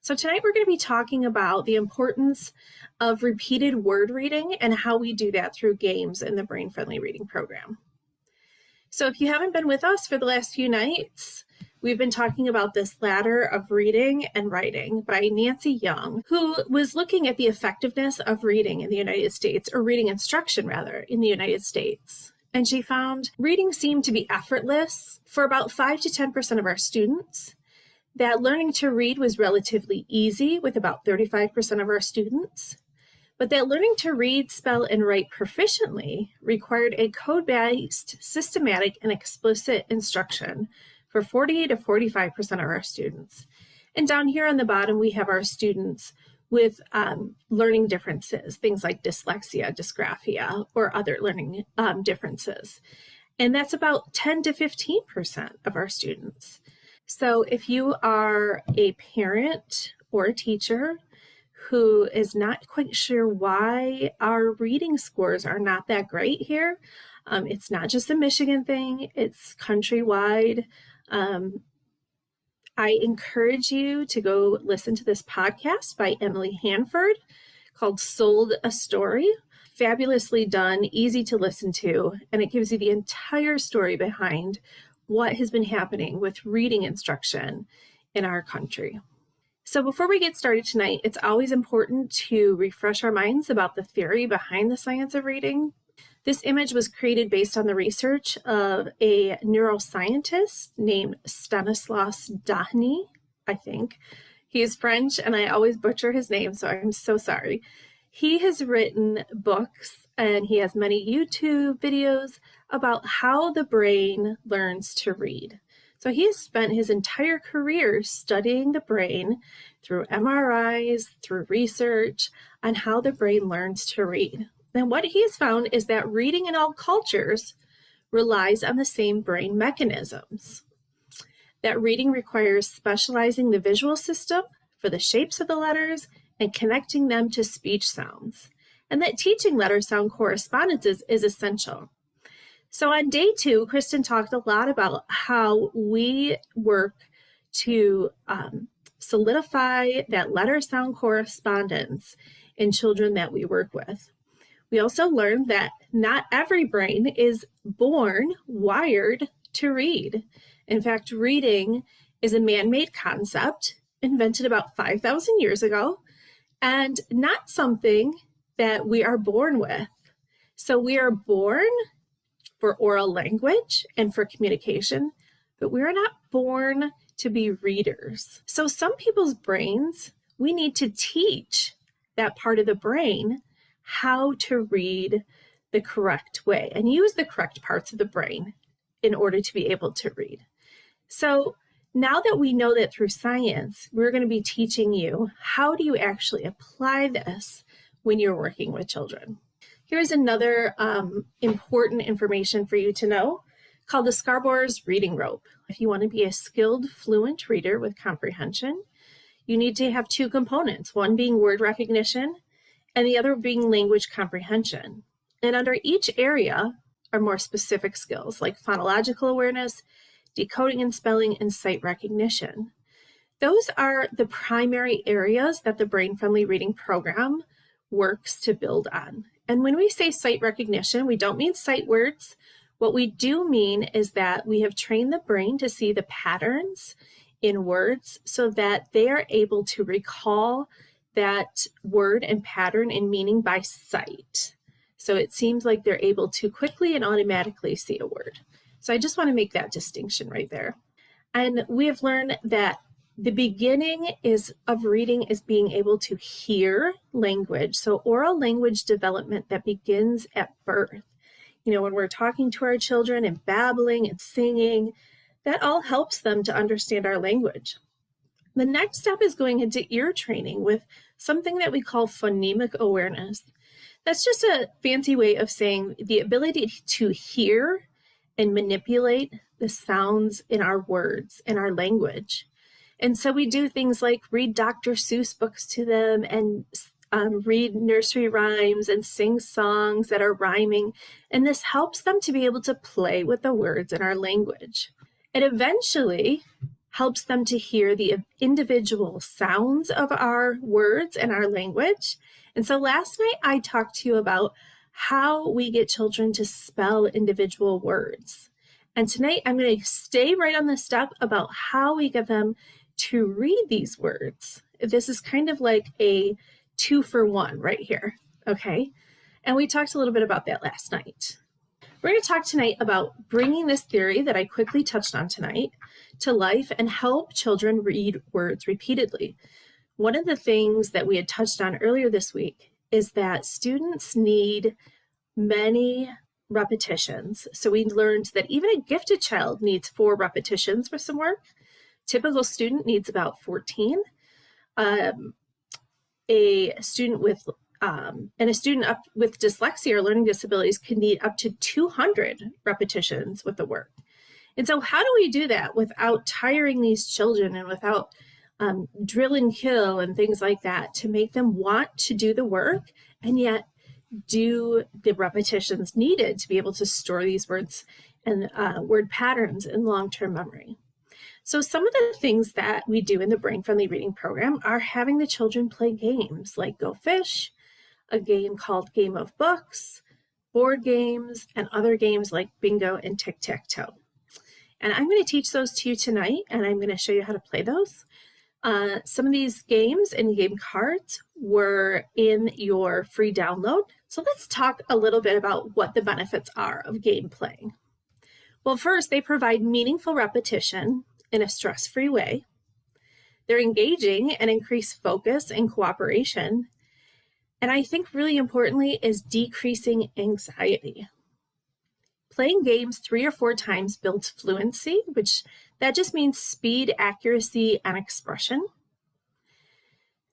So tonight we're going to be talking about the importance of repeated word reading and how we do that through games in the Brain Friendly Reading Program. So if you haven't been with us for the last few nights, we've been talking about this ladder of reading and writing by Nancy Young, who was looking at the effectiveness of reading in the United States, or reading instruction rather, in the United States. And she found reading seemed to be effortless for about 5 to 10% of our students, that learning to read was relatively easy with about 35% of our students, but that learning to read, spell, and write proficiently required a code-based, systematic, and explicit instruction for 40 to 45% of our students. And down here on the bottom, we have our students with learning differences, things like dyslexia, dysgraphia, or other learning differences. And that's about 10 to 15% of our students. So if you are a parent or a teacher who is not quite sure why our reading scores are not that great here, it's not just a Michigan thing, it's countrywide. I encourage you to go listen to this podcast by Emily Hanford called Sold a Story. Fabulously done, easy to listen to, and it gives you the entire story behind what has been happening with reading instruction in our country. So before we get started tonight, it's always important to refresh our minds about the theory behind the science of reading. This image was created based on the research of a neuroscientist named Stanislas Dehaene, I think. He is French, and I always butcher his name, so I'm so sorry. He has written books, and he has many YouTube videos about how the brain learns to read. So he has spent his entire career studying the brain through MRIs, through research on how the brain learns to read. And what he has found is that reading in all cultures relies on the same brain mechanisms. That reading requires specializing the visual system for the shapes of the letters and connecting them to speech sounds. And that teaching letter sound correspondences is essential. So on day 2, Kristen talked a lot about how we work to solidify that letter sound correspondence in children that we work with. We also learned that not every brain is born wired to read. In fact, reading is a man-made concept invented about 5,000 years ago and not something that we are born with. So we are born for oral language and for communication, but we are not born to be readers. So some people's brains, we need to teach that part of the brain how to read the correct way and use the correct parts of the brain in order to be able to read. So now that we know that through science, we're going to be teaching you how do you actually apply this when you're working with children. Here's another important information for you to know called the Scarborough's Reading Rope. If you want to be a skilled, fluent reader with comprehension, you need to have 2 components, one being word recognition and the other being language comprehension. And under each area are more specific skills like phonological awareness, decoding and spelling, and sight recognition. Those are the primary areas that the Brain Friendly Reading Program works to build on. And when we say sight recognition, we don't mean sight words. What we do mean is that we have trained the brain to see the patterns in words so that they are able to recall that word and pattern and meaning by sight. So it seems like they're able to quickly and automatically see a word. So I just want to make that distinction right there. And we have learned that the beginning of reading is being able to hear language. So oral language development that begins at birth. You know, when we're talking to our children and babbling and singing, that all helps them to understand our language. The next step is going into ear training with something that we call phonemic awareness. That's just a fancy way of saying the ability to hear and manipulate the sounds in our words and our language. And so we do things like read Dr. Seuss books to them and read nursery rhymes and sing songs that are rhyming. And this helps them to be able to play with the words in our language. And eventually, helps them to hear the individual sounds of our words and our language. And so last night I talked to you about how we get children to spell individual words. And tonight I'm going to stay right on the step about how we get them to read these words. This is kind of like a 2-for-1 right here, okay? And we talked a little bit about that last night. We're going to talk tonight about bringing this theory that I quickly touched on tonight to life and help children read words repeatedly. One of the things that we had touched on earlier this week is that students need many repetitions. So we learned that even a gifted child needs 4 repetitions for some work. Typical student needs about 14. A student with dyslexia or learning disabilities can need up to 200 repetitions with the work. And so how do we do that without tiring these children and without drill and kill and things like that to make them want to do the work and yet do the repetitions needed to be able to store these words and word patterns in long-term memory? So some of the things that we do in the Brain Friendly Reading program are having the children play games like Go Fish, a game called Game of Books, board games, and other games like Bingo and Tic-Tac-Toe. And I'm going to teach those to you tonight, and I'm going to show you how to play those. Some of these games and game cards were in your free download. So let's talk a little bit about what the benefits are of game playing. Well, first, they provide meaningful repetition in a stress-free way. They're engaging and increase focus and cooperation. And I think really importantly is decreasing anxiety. Playing games 3 or 4 times builds fluency, which that just means speed, accuracy, and expression.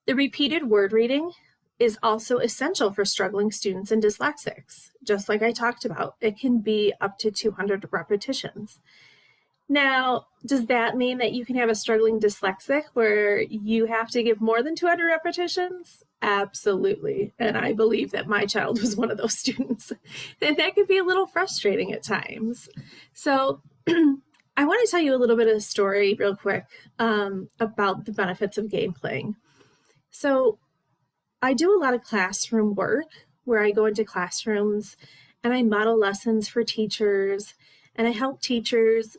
The repeated word reading is also essential for struggling students and dyslexics. Just like I talked about, it can be up to 200 repetitions. Now, does that mean that you can have a struggling dyslexic where you have to give more than 200 repetitions? Absolutely. And I believe that my child was one of those students. And that could be a little frustrating at times. So I want to tell you a little bit of a story real quick about the benefits of game playing. So I do a lot of classroom work where I go into classrooms and I model lessons for teachers. And I help teachers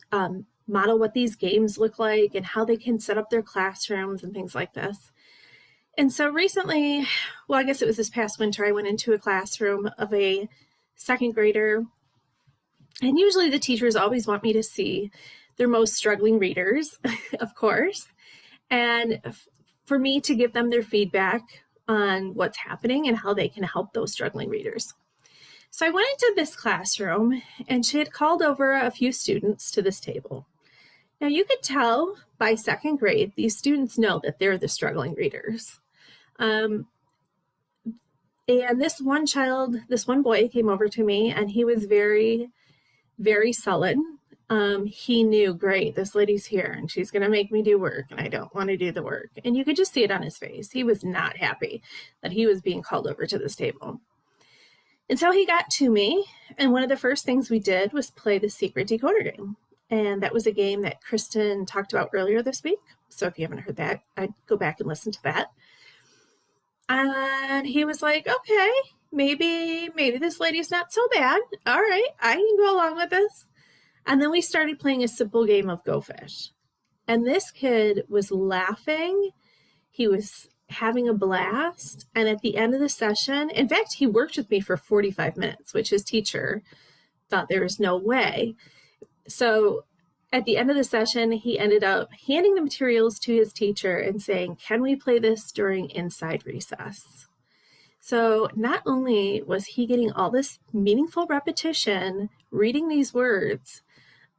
model what these games look like and how they can set up their classrooms and things like this. And so recently, well, I guess it was this past winter, I went into a classroom of a 2nd grader. And usually the teachers always want me to see their most struggling readers, of course, and for me to give them their feedback on what's happening and how they can help those struggling readers. So I went into this classroom and she had called over a few students to this table. Now you could tell by 2nd grade, these students know that they're the struggling readers. And this one boy came over to me and he was very, very sullen. He knew, great, this lady's here and she's going to make me do work and I don't want to do the work. And you could just see it on his face. He was not happy that he was being called over to this table. And so he got to me, and one of the first things we did was play the secret decoder game. And that was a game that Kristen talked about earlier this week. So if you haven't heard that, I'd go back and listen to that. And he was like, okay, maybe this lady's not so bad. All right, I can go along with this. And then we started playing a simple game of Go Fish. And this kid was laughing. He was having a blast. And at the end of the session, in fact, he worked with me for 45 minutes, which his teacher thought there was no way. So at the end of the session, he ended up handing the materials to his teacher and saying, can we play this during inside recess? So not only was he getting all this meaningful repetition, reading these words,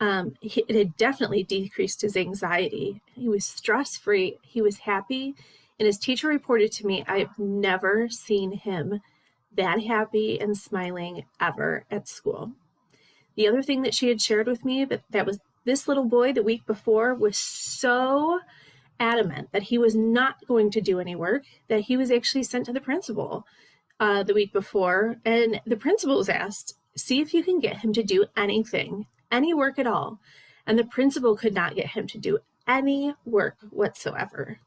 it had definitely decreased his anxiety. He was stress-free. He was happy. And his teacher reported to me, I've never seen him that happy and smiling ever at school. The other thing that she had shared with me, that was this little boy the week before was so adamant that he was not going to do any work, that he was actually sent to the principal the week before. And the principal was asked, see if you can get him to do anything, any work at all. And the principal could not get him to do any work whatsoever.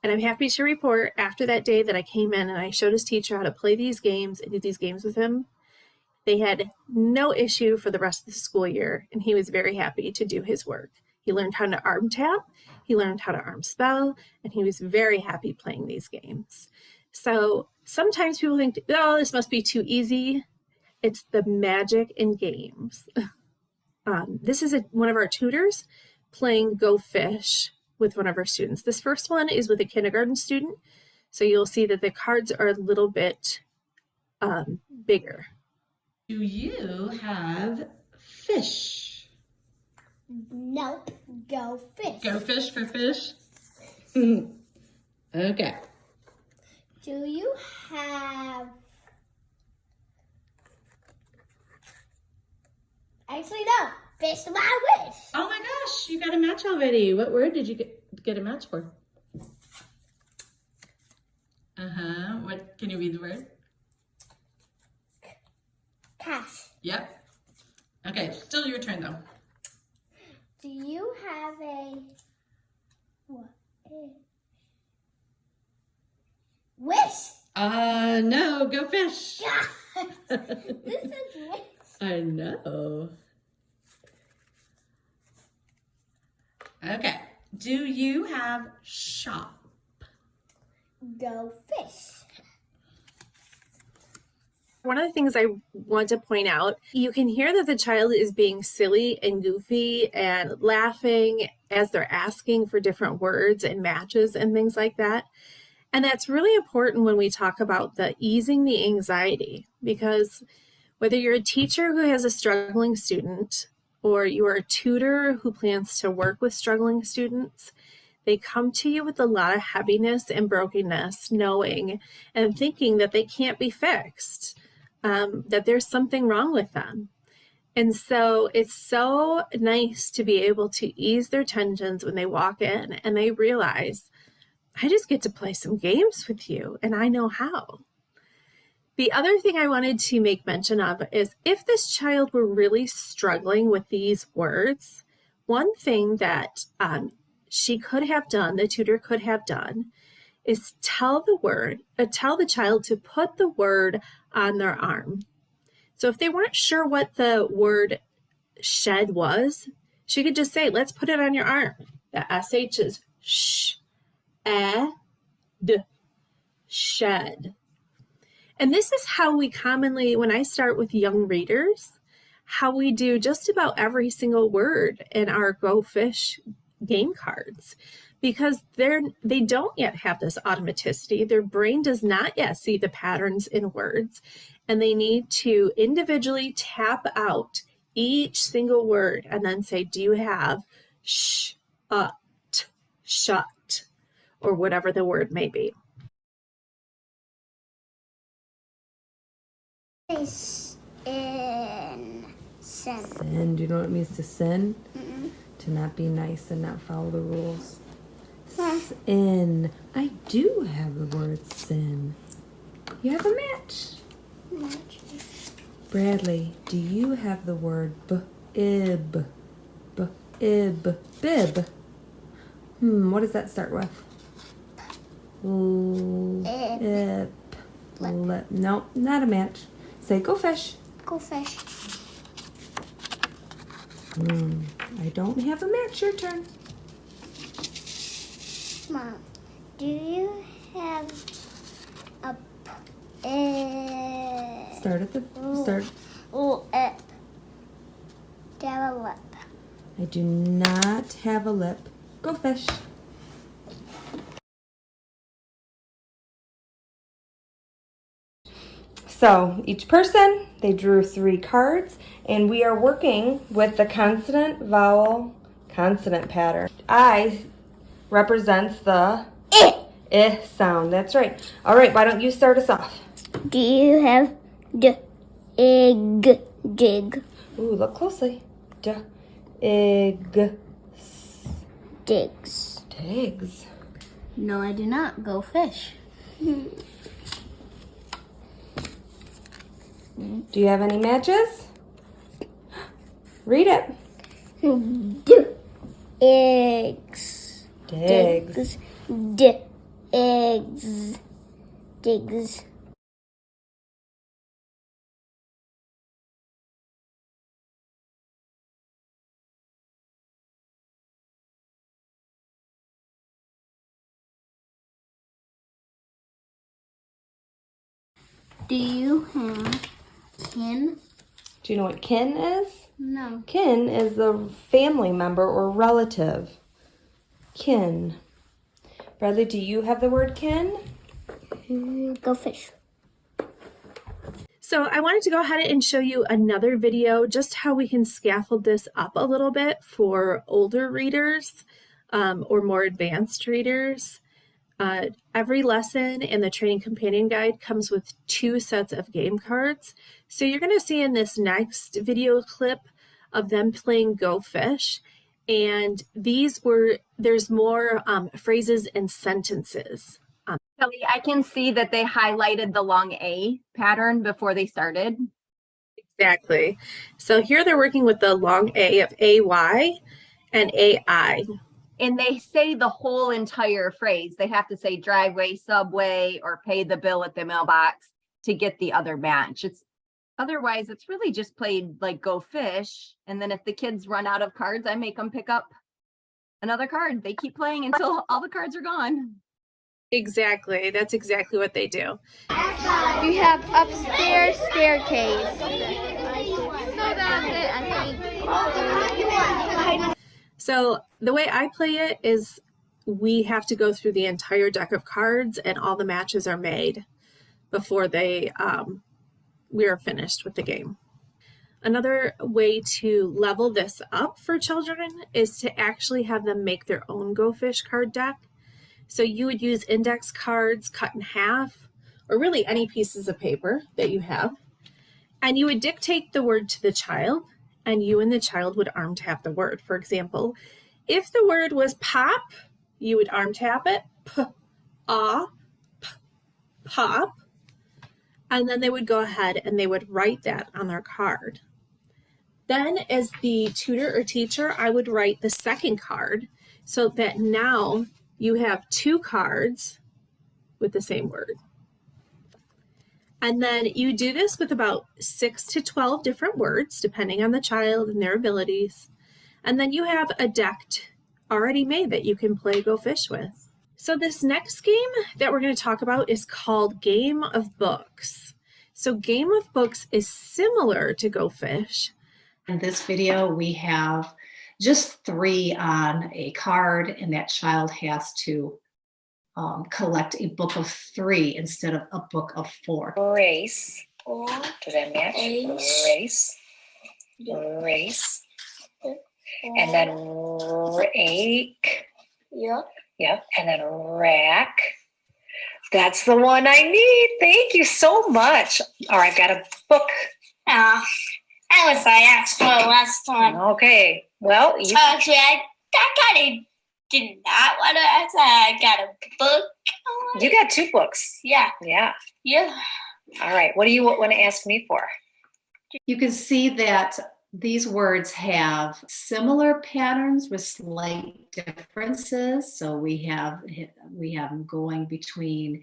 And I'm happy to report after that day that I came in and I showed his teacher how to play these games and do these games with him, they had no issue for the rest of the school year, and he was very happy to do his work. He learned how to arm tap, he learned how to arm spell, and he was very happy playing these games. So sometimes people think, oh, this must be too easy. It's the magic in games. This is one of our tutors playing Go Fish with one of our students. This first one is with a kindergarten student, so you'll see that the cards are a little bit bigger. Do you have fish? Nope. Go fish. Go fish for fish? Okay. Do you have... Actually, no. Fish my wish. Oh my gosh, you got a match already. What word did you get a match for? What, can you read the word? Cash. Yep. Okay, still your turn though. Do you have a... What? Wish? No, go fish. This is wish. I know. Okay. Do you have shop? Go fish. One of the things I want to point out, you can hear that the child is being silly and goofy and laughing as they're asking for different words and matches and things like that. And that's really important when we talk about the easing the anxiety, because whether you're a teacher who has a struggling student or you're a tutor who plans to work with struggling students, they come to you with a lot of heaviness and brokenness, knowing and thinking that they can't be fixed, that there's something wrong with them. And so it's so nice to be able to ease their tensions when they walk in and they realize, I just get to play some games with you and I know how. The other thing I wanted to make mention of is if this child were really struggling with these words, one thing that she could have done, the tutor could have done, is tell the child to put the word on their arm. So if they weren't sure what the word shed was, she could just say, let's put it on your arm. The SH is sh, shed. And this is how we commonly, when I start with young readers, how we do just about every single word in our Go Fish game cards, because they don't yet have this automaticity. Their brain does not yet see the patterns in words, and they need to individually tap out each single word and then say, do you have sh, t, shut, or whatever the word may be. In sin. Sin. Do you know what it means to sin? To not be nice and not follow the rules. Sin. I do have the word sin. You have a match. Bradley, do you have the word bib? Bib. What does that start with? Lip. No, not a match. Say go fish. Go fish. I don't have a match. Your turn. Mom, do you have a Start at the start. lip? Do you have a lip? I do not have a lip. Go fish. So each person, they drew 3 cards, and we are working with the consonant, vowel, consonant pattern. I represents the sound. That's right. All right, why don't you start us off? Do you have dig? Ooh, look closely. Digs. No, I do not. Go fish. Do you have any matches? Read it. Eggs. Digs. Eggs. Digs. Do you have kin? Do you know what kin is? No. Kin is a family member or relative. Kin. Bradley, do you have the word kin? Go fish. So I wanted to go ahead and show you another video, just how we can scaffold this up a little bit for older readers or more advanced readers. Every lesson in the Training Companion Guide comes with 2 sets of game cards. So you're going to see in this next video clip of them playing Go Fish. And there's more phrases and sentences. Kelly, I can see that they highlighted the long A pattern before they started. Exactly. So here they're working with the long A of AY and AI. And they say the whole entire phrase. They have to say driveway, subway, or pay the bill at the mailbox to get the other match. Otherwise, it's really just played like Go Fish. And then if the kids run out of cards, I make them pick up another card. They keep playing until all the cards are gone. Exactly. That's exactly what they do. You have upstairs staircase. So that's it, I think. So the way I play it is we have to go through the entire deck of cards and all the matches are made before we are finished with the game. Another way to level this up for children is to actually have them make their own Go Fish card deck. So you would use index cards cut in half, or really any pieces of paper that you have. And you would dictate the word to the child, and you and the child would arm tap the word. For example, if the word was pop, you would arm tap it, pop, and then they would go ahead and they would write that on their card. Then as the tutor or teacher, I would write the second card so that now you have 2 cards with the same word. And then you do this with about 6 to 12 different words, depending on the child and their abilities. And then you have a deck already made that you can play Go Fish with. So this next game that we're going to talk about is called Game of Books. So Game of Books is similar to Go Fish. In this video, we have just 3 on a card, and that child has to collect a book of 3 instead of a book of 4. Race. Does that match? Race. Race. And then rake. Yep. And then rack. That's the one I need. Thank you so much. All right, I've got a book. That was I asked for last time. Okay. Well, you Actually, I kind of did not want to ask. I got a book. you got 2 books. Yeah. Yeah. Yeah. All right. What do you want to ask me for? You can see that these words have similar patterns with slight differences. So we have them going between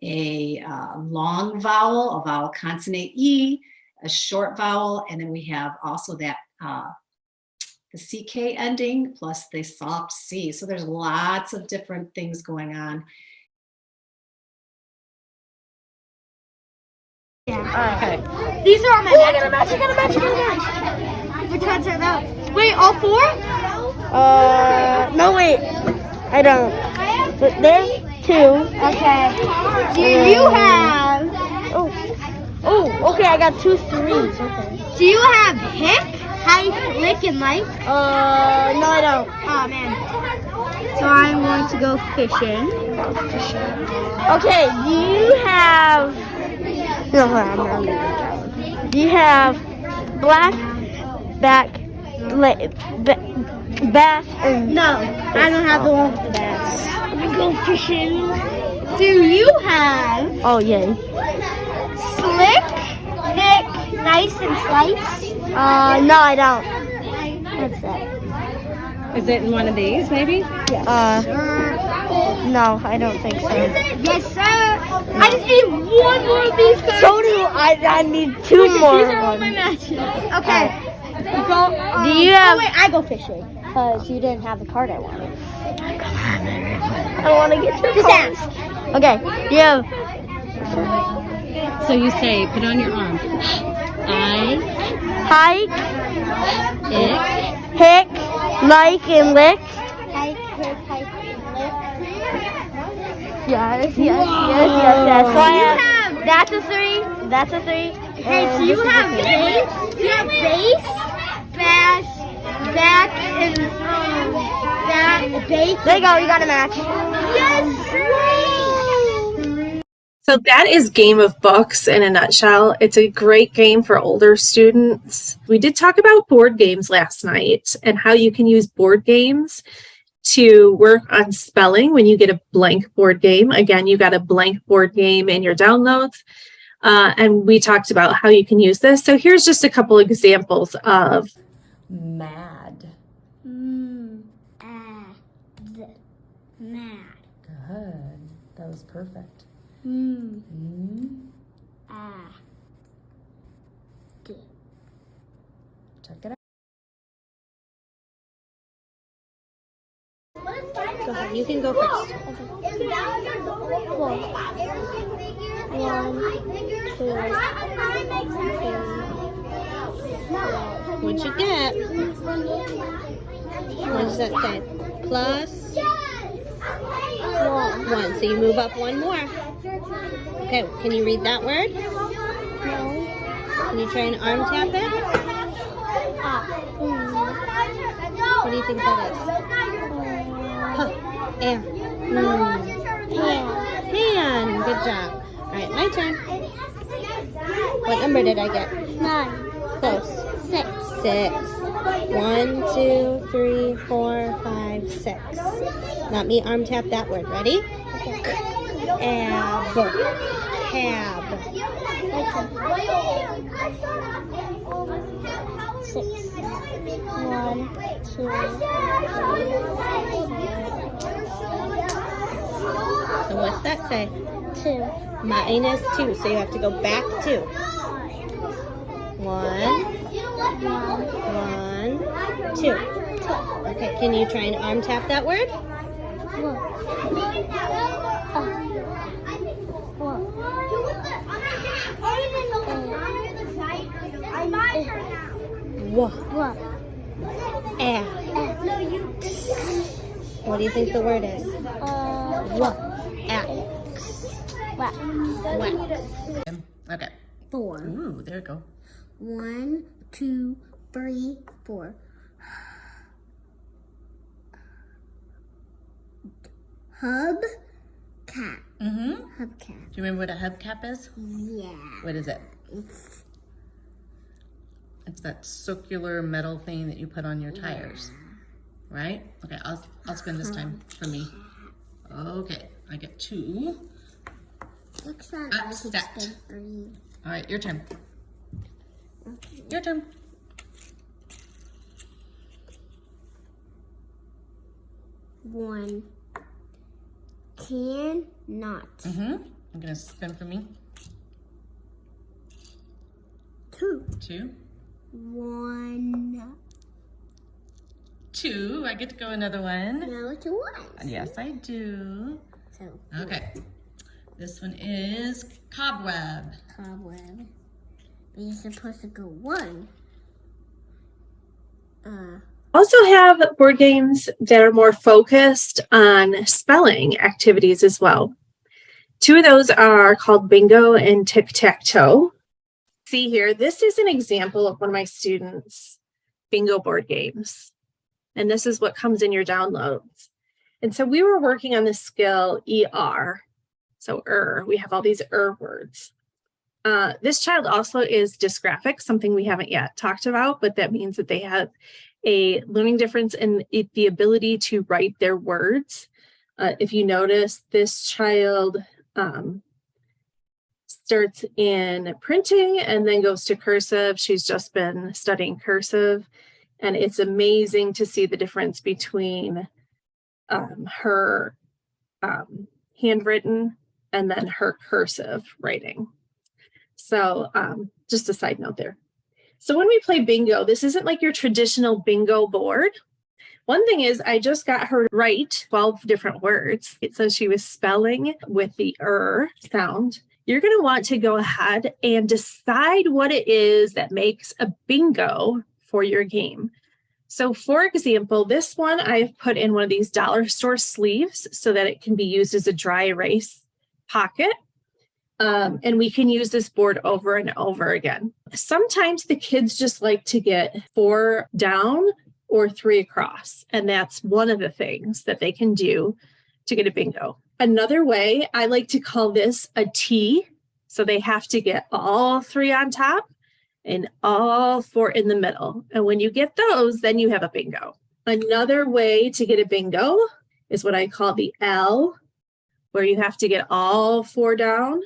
a long vowel, a vowel consonant E, a short vowel, and then we have also that the CK ending plus the soft C. So there's lots of different things going on. Okay. These are all my matches. I got a match. Which ones are those? Wait, all 4? No, wait. I don't. But there's 2. Okay. Do you have... Oh, okay, I got 2 3s. Okay. Do you have hick, height, lick, and light? No, I don't. Oh, man. So I'm going to go fishing. Okay, do you have... No, I'm not. Do you have black, back, bass, and... No, I don't have the one with the bass. I'm going to go fishing. Do you have... Oh, yay. Slick, thick, nice, and slice? No, I don't. What's that? Is it in one of these, maybe? No, I don't think so. Yes, sir. I just need one more of these cards. So do I need two more. These are all my matches. Okay. Do you have? Oh wait, I go fishing. Because you didn't have the card I wanted. I want to get your Just card. Ask. Okay. You have. So you say, put on your arm. Hike, hick, like, and lick. Hike, hick, and lick. Yes. So I have, that's a 3. That's a 3. Hey, do you have base? Do you have base, bass, back, and bake? There you go. You got a match. Yes, sir. So that is Game of Books in a nutshell. It's a great game for older students. We did talk about board games last night and how you can use board games to work on spelling when you get a blank board game. Again, you got a blank board game in your downloads. And we talked about how you can use this. So here's just a couple examples of Mad. Mad. Good. That was perfect. Check it out. Go ahead. You can go first. What'd you get? What does that say? Plus 1. So you move up one more. Okay, can you read that word? Can you try and arm tap it? What do you think that is? Air. Hand. Good job. All right, my turn. What number did I get? 9. Close. 6. 6. 1, 2, 3, 4, 5, 6. Let me arm tap that word. Ready? Ab. Cab. 6. 1, 2, 3. So what's that say? 2. Minus 2. So you have to go back 2. 1, 2. Okay, can you try and arm tap that word? Wha. What do you think the word is? What? Wax. Okay. 4. Ooh, there you go. 1, 2, 3, 4. Hubcap. Hubcap. Do you remember what a hubcap is? Yeah. What is it? It's that circular metal thing that you put on your tires, right? Okay, I'll spin this time for me. Okay, I get 2. Looks like Upset. 3. All right, your turn. Okay. Your turn. 1. Cannot. I'm gonna spin for me. 2. 2. 1. 2. I get to go another one. No, it's a 1. Yes, I do. So, Okay. This one is cobweb. cobweb. But you're supposed to go 1. also have board games that are more focused on spelling activities as well. 2 of those are called Bingo and Tic-Tac-Toe. See here, this is an example of one of my students' bingo board games. And this is what comes in your downloads. And so we were working on the skill ER. So we have all these words. This child also is dysgraphic, something we haven't yet talked about, but that means that they have a learning difference in the ability to write their words. If you notice, this child starts in printing and then goes to cursive. She's just been studying cursive. And it's amazing to see the difference between her handwritten and then her cursive writing. So just a side note there. So when we play bingo, this isn't like your traditional bingo board. One thing is I just got her to write 12 different words. It says she was spelling with the sound. You're going to want to go ahead and decide what it is that makes a bingo for your game. So for example, this one I've put in one of these dollar store sleeves so that it can be used as a dry erase pocket. And we can use this board over and over again. Sometimes the kids just like to get 4 down or 3 across. And that's one of the things that they can do to get a bingo. Another way, I like to call this a T. So they have to get all 3 on top and all 4 in the middle. And when you get those, then you have a bingo. Another way to get a bingo is what I call the L, where you have to get all 4 down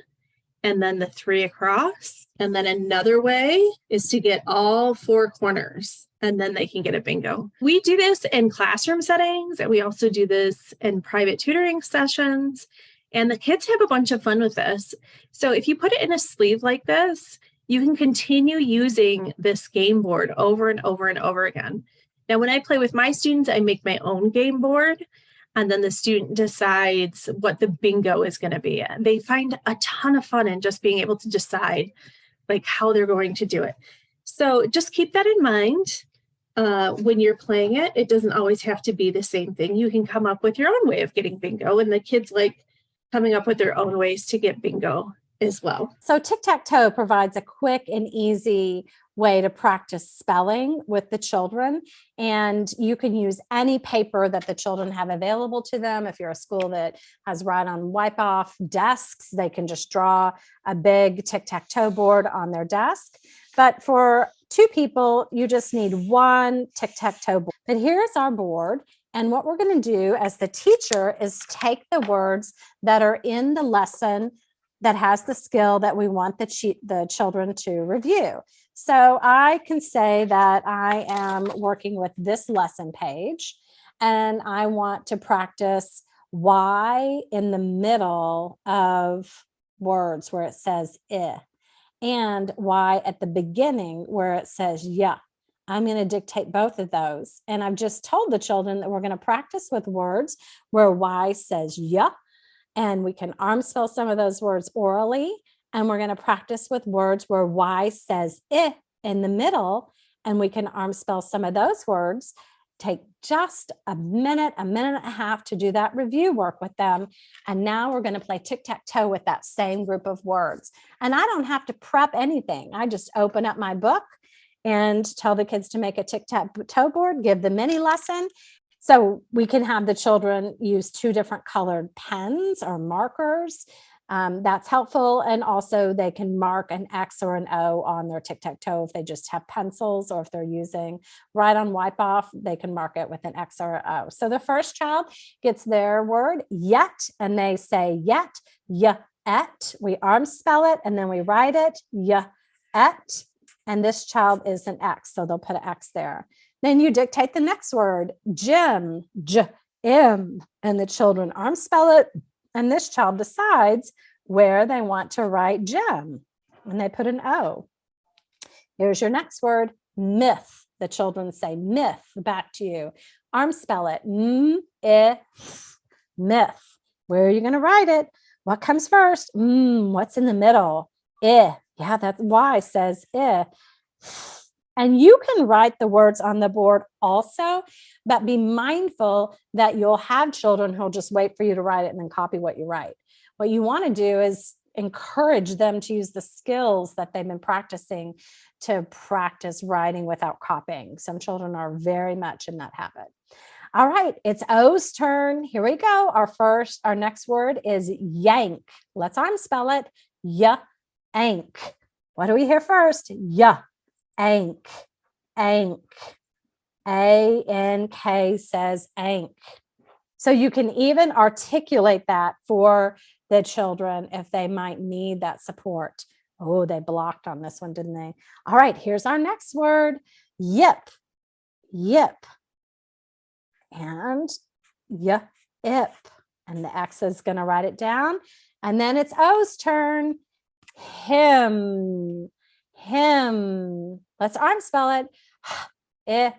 and then the 3 across. And then another way is to get all 4 corners, and then they can get a bingo. We do this in classroom settings, and we also do this in private tutoring sessions, and the kids have a bunch of fun with this. So if you put it in a sleeve like this, you can continue using this game board over and over and over again. Now, when I play with my students, I make my own game board, and then the student decides what the bingo is going to be. And they find a ton of fun in just being able to decide like how they're going to do it. So just keep that in mind when you're playing it. It doesn't always have to be the same thing. You can come up with your own way of getting bingo, and the kids like coming up with their own ways to get bingo as well. So tic-tac-toe provides a quick and easy way to practice spelling with the children. And you can use any paper that the children have available to them. If you're a school that has write on wipe off desks, they can just draw a big tic-tac-toe board on their desk. But for 2 people, you just need 1 tic-tac-toe board. But here's our board. And what we're going to do as the teacher is take the words that are in the lesson that has the skill that we want the children to review. So I can say that I am working with this lesson page, and I want to practice Y in the middle of words where it says I, and Y at the beginning where it says yeah. I'm going to dictate both of those. And I've just told the children that we're going to practice with words where Y says yeah. And we can arm spell some of those words orally. And we're going to practice with words where Y says I in the middle. And we can arm spell some of those words. Take just a minute and a half to do that review work with them. And now we're going to play tic-tac-toe with that same group of words. And I don't have to prep anything. I just open up my book and tell the kids to make a tic-tac-toe board, give the mini lesson. So we can have the children use 2 different colored pens or markers. That's helpful. And also they can mark an X or an O on their tic-tac-toe if they just have pencils, or if they're using write on wipe off, they can mark it with an X or an O. So the first child gets their word yet, and they say yet, et. We arm spell it, and then we write it, et. And this child is an X, so they'll put an X there. Then you dictate the next word, Jim, J-M, and the children arm spell it, and this child decides where they want to write Jim, and they put an O. Here's your next word, myth. The children say myth back to you. Arm spell it, M-I-Th, myth. Where are you going to write it? What comes first? What's in the middle? I. Yeah, that's Y says I. And you can write the words on the board also, but be mindful that you'll have children who'll just wait for you to write it and then copy what you write. What you want to do is encourage them to use the skills that they've been practicing to practice writing without copying. Some children are very much in that habit. All right, it's O's turn. Here we go. Our next word is yank. Let's arm spell it. Yank. What do we hear first? Yank. Ank. A-N-K says ank. So you can even articulate that for the children if they might need that support. Oh, they blocked on this one, didn't they? All right, here's our next word. Yip. yip, and yip. And the X is going to write it down. And then it's O's turn. Him. Let's arm spell it.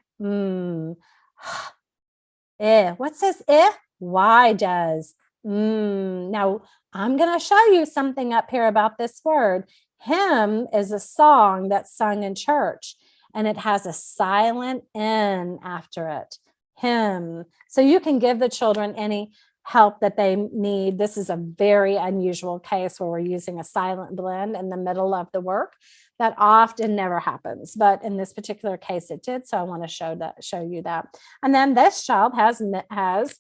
What says I? Y does. Now, I'm going to show you something up here about this word. Hymn is a song that's sung in church, and it has a silent N after it. Hymn. So you can give the children any help that they need. This is a very unusual case where we're using a silent blend in the middle of the work. That often never happens, but in this particular case it did. So I want to show you that. And then this child has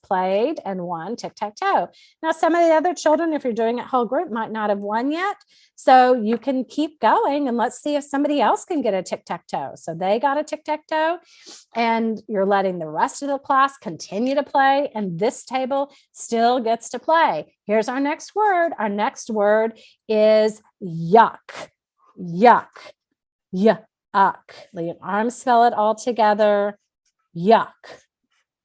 played and won tic-tac-toe. Now, some of the other children, if you're doing it whole group, might not have won yet. So you can keep going and let's see if somebody else can get a tic-tac-toe. So they got a tic-tac-toe, and you're letting the rest of the class continue to play, and this table still gets to play. Here's our next word. Our next word is yuck. Yuck. Yuck. Let arms spell it all together. Yuck.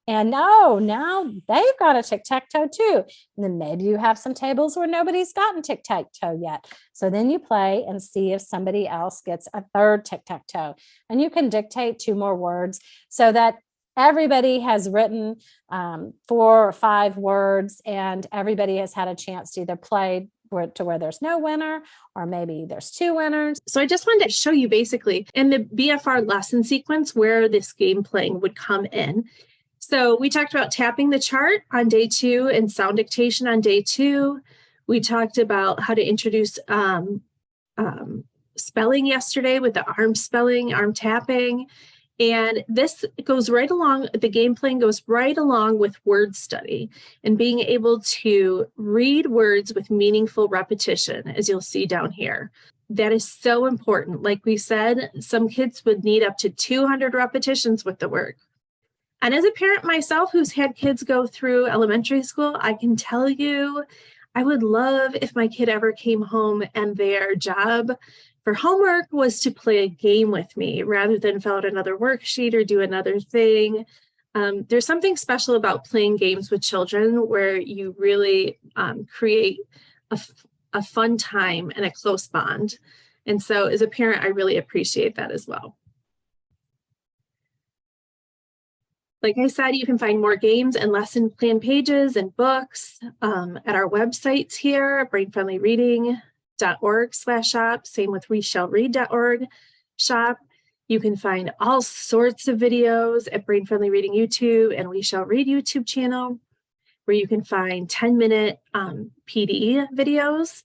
And now they've got a tic-tac-toe too. And then maybe you have some tables where nobody's gotten tic-tac-toe yet. So then you play and see if somebody else gets a third tic-tac-toe. And you can dictate 2 more words so that everybody has written 4 or 5 words, and everybody has had a chance to either play to where there's no winner, or maybe there's 2 winners. So I just wanted to show you basically in the BFR lesson sequence where this game playing would come in. So we talked about tapping the chart on day 2 and sound dictation on day 2. We talked about how to introduce spelling yesterday with the arm spelling, arm tapping. And this goes right along, the game playing goes right along with word study and being able to read words with meaningful repetition, as you'll see down here. That is so important. Like we said, some kids would need up to 200 repetitions with the word. And as a parent myself who's had kids go through elementary school, I can tell you, I would love if my kid ever came home and their job for homework was to play a game with me rather than fill out another worksheet or do another thing. There's something special about playing games with children where you really create a fun time and a close bond. And so as a parent, I really appreciate that as well. Like I said, you can find more games and lesson plan pages and books at our websites here, brainfriendlyreading.org/shop. Same with weshallread.org shop. You can find all sorts of videos at Brain Friendly Reading YouTube and We Shall Read YouTube channel, where you can find 10-minute PD videos.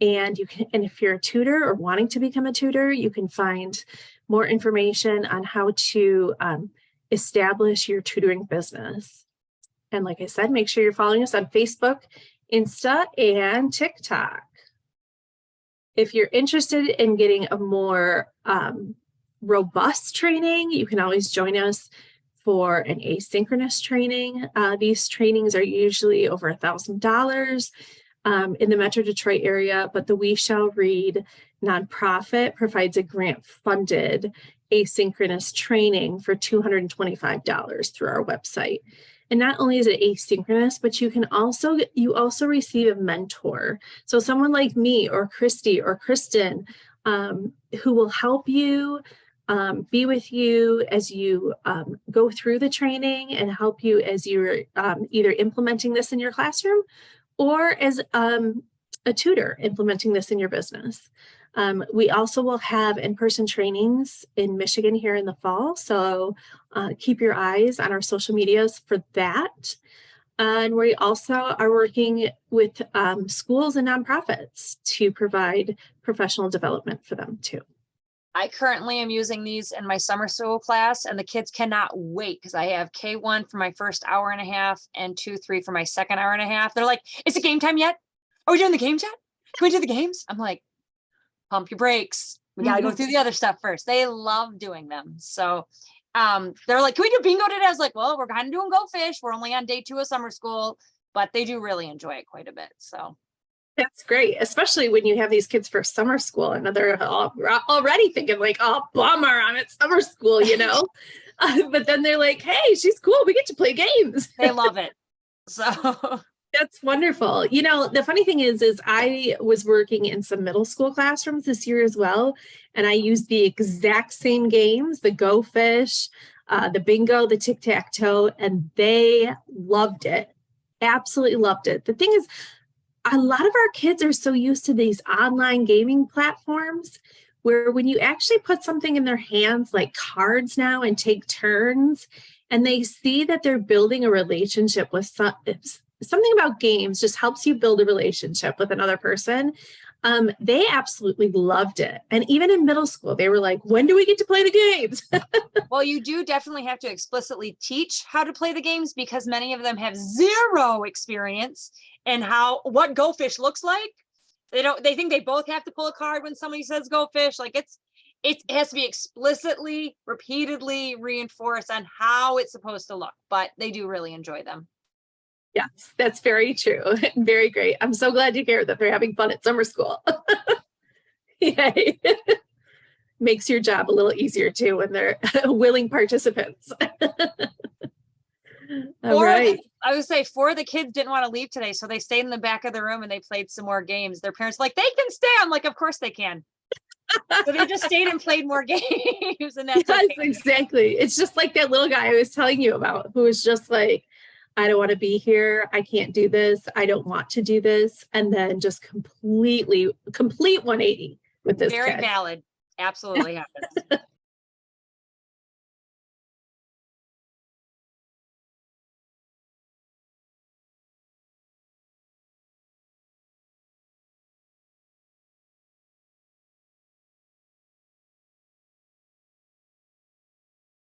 And if you're a tutor or wanting to become a tutor, you can find more information on how to establish your tutoring business. And like I said, make sure you're following us on Facebook, Insta, and TikTok. If you're interested in getting a more robust training, you can always join us for an asynchronous training. These trainings are usually over $1,000 in the Metro Detroit area, but the We Shall Read nonprofit provides a grant-funded asynchronous training for $225 through our website. And not only is it asynchronous, but you also receive a mentor. So someone like me or Christy or Kristen who will help you, be with you as you go through the training and help you as you're either implementing this in your classroom or as a tutor implementing this in your business. We also will have in-person trainings in Michigan here in the fall. So keep your eyes on our social medias for that. And we also are working with schools and nonprofits to provide professional development for them too. I currently am using these in my summer school class, and the kids cannot wait because I have K1 for my first hour and a half and 2-3 for my second hour and a half. They're like, is it game time yet? Are we doing the games yet? Can we do the games? I'm like, pump your brakes. We got to go through the other stuff first. They love doing them. So they're like, can we do bingo today? I was like, well, we're kind of doing Go Fish. We're only on day 2 of summer school, but they do really enjoy it quite a bit. So That's great, especially when you have these kids for summer school and they're already thinking like, oh, bummer, I'm at summer school, you know? But then they're like, hey, she's cool. We get to play games. They love it. So That's wonderful. You know, the funny thing is I was working in some middle school classrooms this year as well. And I used the exact same games, the Go Fish, the bingo, the tic-tac-toe, and they loved it. Absolutely loved it. The thing is, a lot of our kids are so used to these online gaming platforms where when you actually put something in their hands like cards now and take turns and they see that they're building a relationship with something about games just helps you build a relationship with another person. They absolutely loved it. And even in middle school, they were like, when do we get to play the games? well, you do definitely have to explicitly teach how to play the games because many of them have zero experience in what Go Fish looks like. They think they both have to pull a card when somebody says Go Fish. Like it has to be explicitly, repeatedly reinforced on how it's supposed to look, but they do really enjoy them. Yes, that's very true. Very great. I'm so glad to hear that they're having fun at summer school. Yay. Makes your job a little easier too when they're willing participants. All right. I would say 4 of the kids didn't want to leave today, so they stayed in the back of the room and they played some more games. Their parents were like, they can stay. I'm like, of course they can. So they just stayed and played more games, and that's yes, okay. Exactly. It's just like that little guy I was telling you about, who was just like, I don't want to be here. I can't do this. I don't want to do this. And then just complete 180 with this Very kid. valid. Absolutely happens.